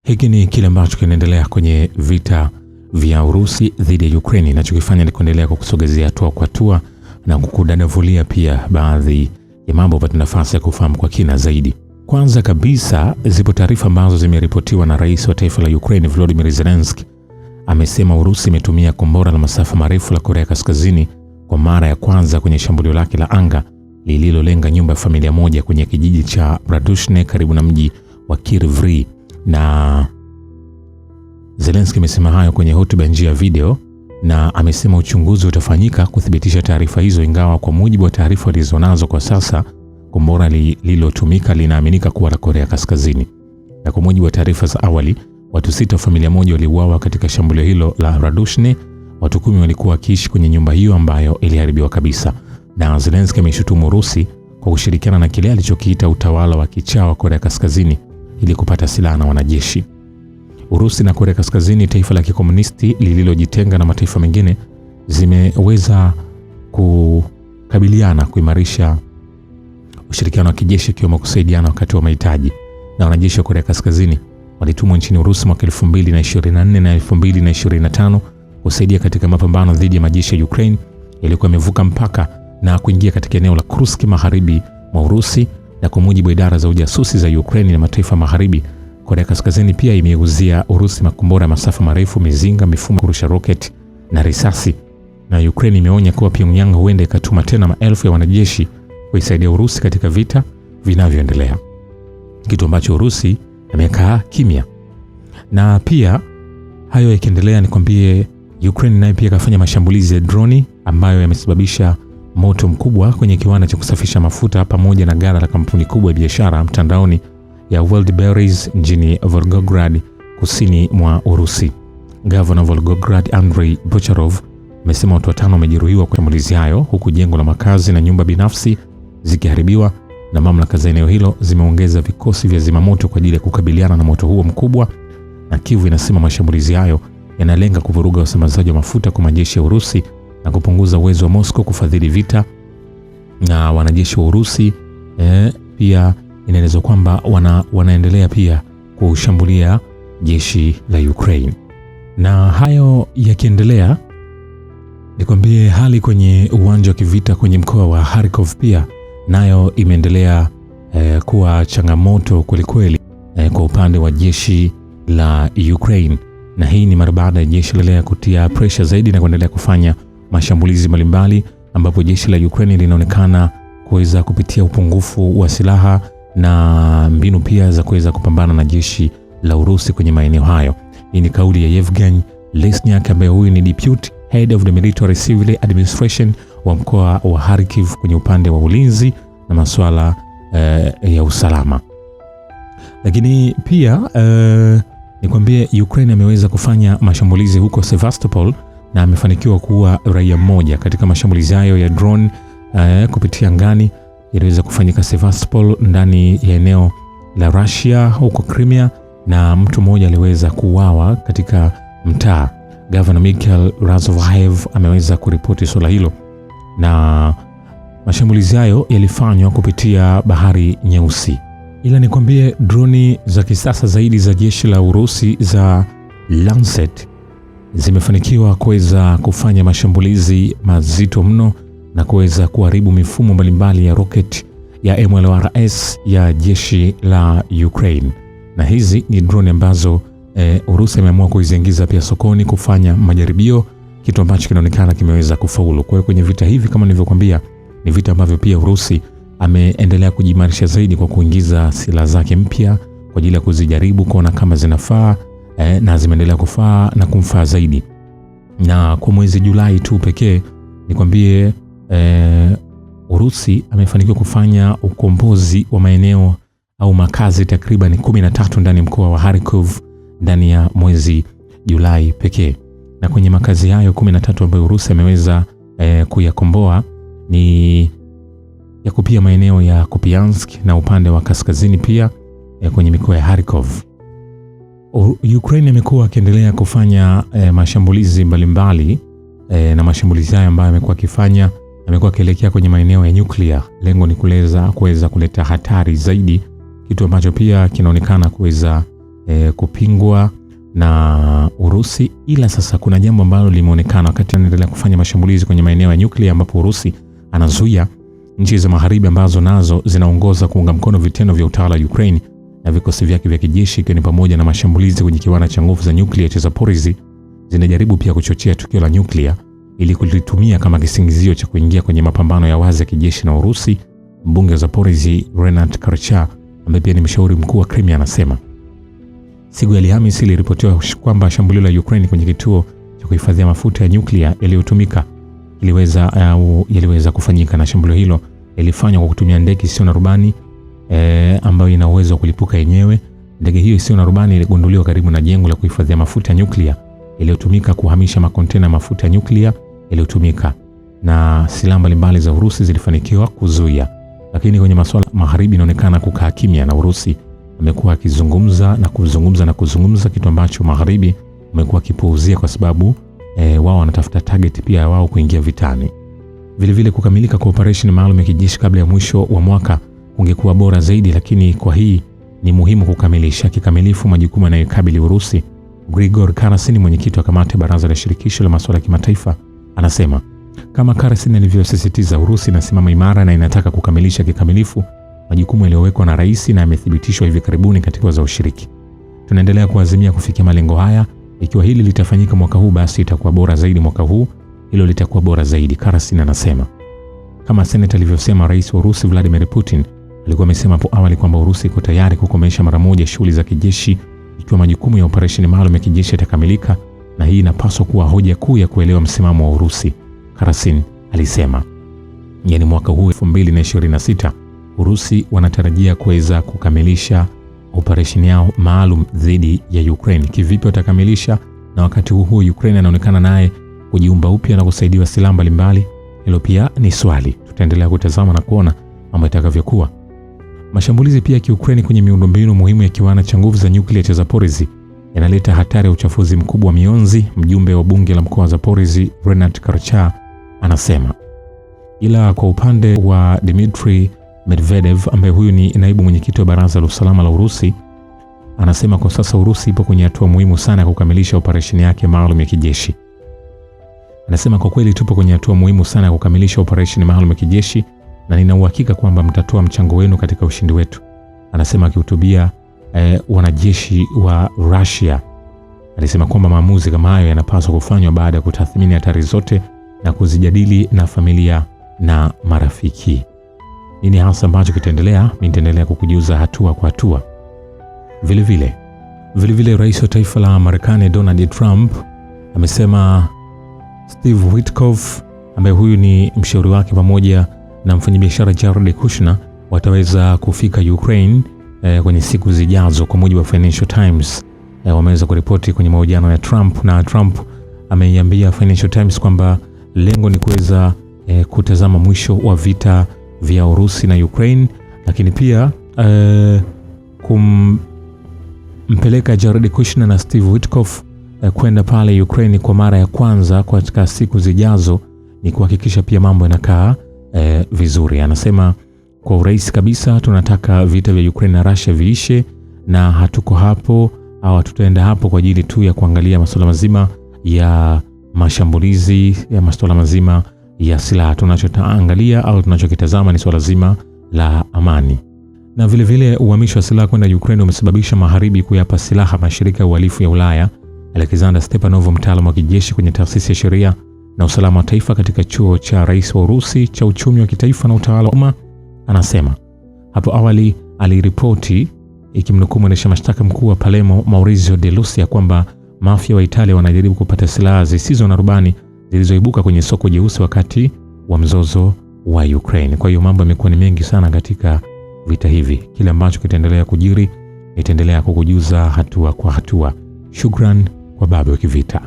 Hiki ni kile ambacho kinaendelea kwenye vita vya Urusi dhidi ya Ukraine. Ninachokifanya ni kuendelea kukusogezea hatua kwa hatua na kukudadavulia pia baadhi ya mambo upate nafasi ya kufahamu kwa kina zaidi. Kwanza kabisa, zipo taarifa ambazo zimeripotiwa na rais wa taifa la Ukraine Volodymyr Zelensky. Amesema Urusi imetumia kombora la masafa marefu la Korea Kaskazini kwa mara ya kwanza kwenye shambulio lake la anga lililolenga nyumba ya familia moja kwenye kijiji cha Bradushne karibu na mji wa Kryvyi. Na Zelensky amesema hayo kwenye hotuba ya njia ya video na amesema uchunguzi utafanyika kuthibitisha taarifa hizo, ingawa kwa mujibu wa taarifa walizonazo kwa sasa kombora lililotumika linaaminika kuwa la Korea Kaskazini. Na kwa mujibu wa taarifa za awali, watu 6 wa familia moja waliuawa katika shambulio hilo la Bradushne. Watu 10 walikuwa wakiishi kwenye nyumba hiyo ambayo iliharibiwa kabisa. Na Zelensky ameshutumu Urusi kwa kushirikiana na kile alichokiita utawala wa kichaa wa Korea Kaskazini ili kupata silaha na wanajeshi. Urusi na Korea Kaskazini, taifa la kikomunisti lililojitenga na mataifa mengine, zimeweza kukabiliana kuimarisha ushirikiano wa kijeshi ikiwemo kusaidiana wakati wa mahitaji. Na wanajeshi wa Korea Kaskazini walitumwa nchini Urusi mwaka 2024 na 2025 kusaidia katika mapambano dhidi ya majeshi ya Ukraine yaliyokuwa yamevuka mpaka na kuingia katika eneo la Kursk magharibi mwa Urusi. Na kwa mujibu wa idara za ujasusi za Ukraine na mataifa magharibi, Korea Kaskazini pia imeuzia Urusi makombora ya masafa marefu, mizinga, mifumo kurusha rocket na risasi. Na Ukraine imeonya kuwa Pyongyang huenda ikatuma tena maelfu ya wanajeshi kuisaidia Urusi katika vita vinavyoendelea, kitu ambacho Urusi imekaa kimya. Na pia hayo yakiendelea, nikwambie Ukraine nayo pia kafanya mashambulizi ya droni ambayo yamesababisha moto mkubwa kwenye kiwanda cha kusafisha mafuta pamoja na ghala la kampuni kubwa ya biashara mtandaoni ya Wildberries mjini Volgograd kusini mwa Urusi. Gavana Volgograd Andrei Bocharov amesema watu 5 wamejeruhiwa kwa mashambulizi hayo, huku jengo la makazi na nyumba binafsi zikiharibiwa. Na mamlaka za eneo hilo zimeongeza vikosi vya zimamoto kwa ajili ya kukabiliana na moto huo mkubwa. Na Kyiv inasema mashambulizi hayo yanalenga kuvuruga usambazaji wa mafuta kwa majeshi ya Urusi na kupunguza uwezo wa Moscow kufadhili vita. Na wanajeshi wa Urusi pia inaelezwa kwamba wanaendelea pia kushambulia jeshi la Ukraine. Na hayo yakiendelea, nikwambie hali kwenye uwanja wa kivita kwenye mkoa wa Kharkiv pia nayo imeendelea kuwa changamoto kwelikweli kwa upande wa jeshi la Ukraine. Na hii ni mara baada ya jeshi lile kutia pressure zaidi na kuendelea kufanya mashambulizi mbalimbali, ambapo jeshi la Ukraine linaonekana kuweza kupitia upungufu wa silaha na mbinu pia za kuweza kupambana na jeshi la Urusi kwenye maeneo hayo. Hii ni kauli ya Yevgeny Lesnyak ambaye huyu ni Deputy Head of the Military Civil Administration wa mkoa wa Kharkiv kwenye upande wa ulinzi na masuala ya usalama. Lakini pia nikwambie Ukraine ameweza kufanya mashambulizi huko Sevastopol na amefanikiwa kuua raia mmoja katika mashambulizi hayo ya drone kupitia angani yaliweza kufanyika Sevastopol ndani ya eneo la Russia huko Crimea, na mtu mmoja aliweza kuuawa katika mtaa. Governor Mikhail Razvohaev ameweza kuripoti swala hilo, na mashambulizi hayo yalifanywa kupitia Bahari Nyeusi. Ila nikwambie droni za kisasa zaidi za jeshi la Urusi za Lancet zimefanikiwa kuweza kufanya mashambulizi mazito mno na kuweza kuharibu mifumo mbalimbali ya rocket ya MLRS ya jeshi la Ukraine. Na hizi ni drone ambazo Urusi ameamua kuziingiza pia sokoni kufanya majaribio, kitu ambacho kinaonekana kimeweza kufaulu. Kwa hiyo kwenye vita hivi, kama nilivyokuambia, ni vita ambavyo pia Urusi ameendelea kujimarisha zaidi kwa kuingiza silaha zake mpya kwa ajili ya kuzijaribu kuona kama zinafaa na zimeendelea kufaa na kumfaa zaidi. Na kwa mwezi Julai tu pekee nikwambie Urusi amefanikiwa kufanya ukombozi wa maeneo au makazi takriban 13 ndani ya mkoa wa Kharkiv ndani ya mwezi Julai pekee. Na kwenye makazi hayo 13 ambayo Urusi ameweza kuyakomboa ni ya kupia maeneo ya Kupiansk na upande wa kaskazini pia kwenye mikoa ya Kharkiv. Ukraine imekuwa akiendelea kufanya mashambulizi mbalimbali na mashambulizi hayo ambayo amekuwa akifanya, amekuwa akielekea kwenye maeneo ya nyuklia. Lengo ni kuweza kuleta hatari zaidi, kitu ambacho pia kinaonekana kuweza kupingwa na Urusi. Ila sasa kuna jambo ambalo limeonekana wakati anaendelea kufanya mashambulizi kwenye maeneo ya nyuklia, ambapo Urusi anazuia nchi za magharibi ambazo nazo zinaongoza kuunga mkono vitendo vya utawala wa Ukraine na vikosi vyake vya kijeshi, ikiwa ni pamoja na mashambulizi kwenye kiwanda cha nguvu za nyuklia cha Zaporizhzhia. Zinajaribu pia kuchochea tukio la nyuklia ili kulitumia kama kisingizio cha kuingia kwenye mapambano ya wazi ya kijeshi na Urusi. Mbunge wa Zaporizhzhia Renat Karcha, ambaye pia ni mshauri mkuu wa Crimea, anasema siku ya Alhamisi iliripotiwa kwamba shambulio la Ukraine kwenye kituo cha kuhifadhia mafuta ya nyuklia yaliyotumika yaliweza kufanyika, na shambulio hilo lilifanywa kwa kutumia ndege isiyo na rubani ambayo ina uwezo wa kulipuka yenyewe. Ndege hiyo isiyo na rubani iligunduliwa karibu na jengo la kuhifadhia mafuta ya nyuklia iliyotumika kuhamisha makontena ya mafuta ya nyuklia iliyotumika, na silaha mbalimbali za Urusi zilifanikiwa kuzuia. Lakini kwenye masuala magharibi inaonekana kukaa kimya, na Urusi amekuwa akizungumza na kuzungumza, kitu ambacho magharibi amekuwa kipuuzia kwa sababu wao wanatafuta target pia wao kuingia vitani. Vile kukamilika kwa operation maalum ya kijeshi kabla ya mwisho wa mwaka ungekuwa bora zaidi, lakini kwa hii ni muhimu kukamilisha kikamilifu majukumu yanayokabili Urusi. Grigor Karasin, mwenyekiti wa kamati ya baraza la shirikisho la masuala ya kimataifa, anasema kama Karasin alivyosisitiza, Urusi inasimama imara na inataka kukamilisha kikamilifu majukumu yaliyowekwa na rais na yamethibitishwa hivi karibuni katika za ushiriki. Tunaendelea kuazimia kufikia malengo haya. Ikiwa hili litafanyika mwaka huu, basi itakuwa bora zaidi mwaka huu, hilo litakuwa bora zaidi, Karasin anasema. Kama seneta alivyosema, rais wa Urusi Vladimir Putin alikuwa amesema hapo awali kwamba Urusi iko tayari kukomesha mara moja shughuli za kijeshi ikiwa majukumu ya operation maalum ya kijeshi yatakamilika, na hii inapaswa kuwa hoja kuu ya kuelewa msimamo wa Urusi, Karasin alisema. Yaani mwaka huu 2026 Urusi wanatarajia kuweza kukamilisha operation yao maalum dhidi ya Ukraine. Kivipi watakamilisha? Na wakati huo Ukraine anaonekana naye kujiumba upya na kusaidiwa silaha mbalimbali. Hilo pia ni swali. Tutaendelea kutazama na kuona mambo yatakavyokuwa. Mashambulizi pia ya Ukraine kwenye miundombinu muhimu ya kiwanda cha nguvu za nyuklia cha Zaporizhzhia yanaleta hatari ya uchafuzi mkubwa wa mionzi, mjumbe wa bunge la mkoa wa Zaporizhzhia Renat Karcha anasema. Ila kwa upande wa Dmitry Medvedev, ambaye huyu ni naibu mwenyekiti wa baraza la usalama la Urusi, anasema kwa sasa Urusi ipo kwenye hatua muhimu sana ya kukamilisha operesheni yake maalum ya kijeshi. Anasema kwa kweli tupo kwenye hatua muhimu sana ya kukamilisha operesheni maalum ya kijeshi na nina uhakika kwamba mtatoa mchango wenu katika ushindi wetu, anasema akihutubia wanajeshi wa Russia. Alisema kwamba maamuzi kama hayo yanapaswa kufanywa baada ya kutathmini hatari zote na kuzijadili na familia na marafiki. Nini hasa ambacho kitaendelea? Mimi nitaendelea kukujuza hatua kwa hatua. Vile rais wa taifa la Marekani Donald Trump amesema Steve Witkoff, ambaye huyu ni mshauri wake, pamoja na mfanyabiashara Jared Kushner wataweza kufika Ukraine kwenye siku zijazo, kwa mujibu wa Financial Times. Wameweza kuripoti kwenye mahojiano ya Trump, na Trump ameiambia Financial Times kwamba lengo ni kuweza kutazama mwisho wa vita vya Urusi na Ukraine, lakini pia kumpeleka Jared Kushner na Steve Witkoff kwenda pale Ukraine kwa mara ya kwanza katika siku zijazo, ni kuhakikisha pia mambo yanakaa vizuri. Anasema kwa urahisi kabisa, tunataka vita vya Ukraine na Russia viishe, na hatuko hapo au hatutaenda hapo kwa ajili tu ya kuangalia masuala mazima ya mashambulizi, ya masuala mazima ya silaha. Tunachotaangalia au tunachokitazama ni swala zima la amani. Na vile uhamisho wa silaha kwenda Ukraine umesababisha magharibi kuyapa silaha mashirika ya uhalifu ya Ulaya. Alexander Stepanov, mtaalamu wa kijeshi kwenye taasisi ya sheria na usalama wa taifa katika chuo cha rais wa Urusi cha uchumi wa kitaifa na utawala wa umma, anasema hapo awali aliripoti ikimnukuu mwendesha mashtaka mkuu wa Palermo Maurizio De Lucia kwamba mafia wa Italia wanajaribu kupata silaha zisizo na rubani zilizoibuka kwenye soko jeusi wakati wa mzozo wa Ukraine. Kwa hiyo mambo yamekuwa ni mengi sana katika vita hivi. Kile ambacho kitaendelea kujiri itaendelea kukujuza hatua kwa hatua. Shukran kwa Babu wa Kivita.